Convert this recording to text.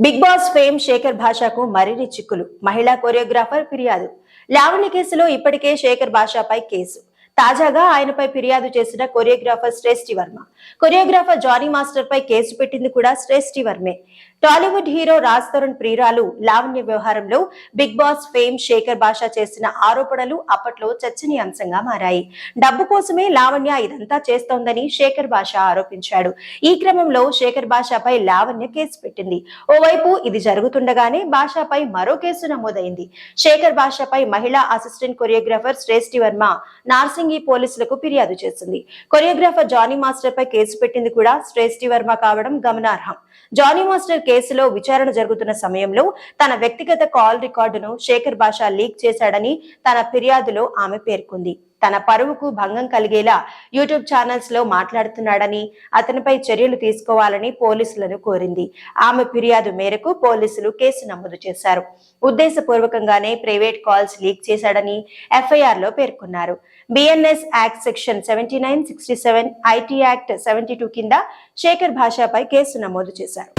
Big boss fame Shekhar భాషకు మరిన్ని చిక్కులు. మహిళా కొరియోగ్రాఫర్ ఫిర్యాదు. లావణ్య కేసులో ఇప్పటికే శేఖర్ భాషపై కేసు. తాజాగా ఆయనపై ఫిర్యాదు చేసిన కొరియోగ్రాఫర్ శ్రేష్ఠి వర్మ. కొరియోగ్రాఫర్ జానీ మాస్టర్ పై కేసు పెట్టింది కూడా శ్రేష్ఠి వర్మే. టాలీవుడ్ హీరో రాజ్ తరుణ్ ప్రియురాలు లావణ్య వ్యవహారంలో బిగ్ బాస్ ఫేమ్ శేఖర్ భాష చేసిన ఆరోపణలు అప్పట్లో చర్చనీయాంశంగా మారాయి. డబ్బు కోసమే లావణ్య ఇదంతా చేస్తోందని శేఖర్ భాష ఆరోపించాడు. ఈ క్రమంలో శేఖర్ భాషపై లావణ్య కేసు పెట్టింది. ఓవైపు ఇది జరుగుతుండగానే భాషపై మరో కేసు నమోదైంది. శేఖర్ భాషపై మహిళా అసిస్టెంట్ కొరియోగ్రాఫర్ శ్రేష్ఠి వర్మ నార్సింగి పోలీసులకు ఫిర్యాదు చేసింది. కొరియోగ్రాఫర్ జానీ మాస్టర్ పై కేసు పెట్టింది కూడా శ్రేష్ఠి వర్మ కావడం గమనార్హం. జానీ మాస్టర్ కేసులో విచారణ జరుగుతున్న సమయంలో తన వ్యక్తిగత కాల్ రికార్డును శేఖర్ భాష లీక్ చేశాడని తన ఫిర్యాదులో ఆమె పేర్కొంది. తన పరువుకు భంగం కలిగేలా యూట్యూబ్ ఛానల్స్ లో మాట్లాడుతున్నాడని, అతనిపై చర్యలు తీసుకోవాలని పోలీసులను కోరింది. ఆమె ఫిర్యాదు మేరకు పోలీసులు కేసు నమోదు చేశారు. ఉద్దేశపూర్వకంగానే ప్రైవేట్ కాల్స్ లీక్ చేశాడని ఎఫ్ఐఆర్ లో పేర్కొన్నారు. BNS act section 79, 67, IT act 72 కింద శేఖర్ భాషపై కేసు నమోదు చేశారు.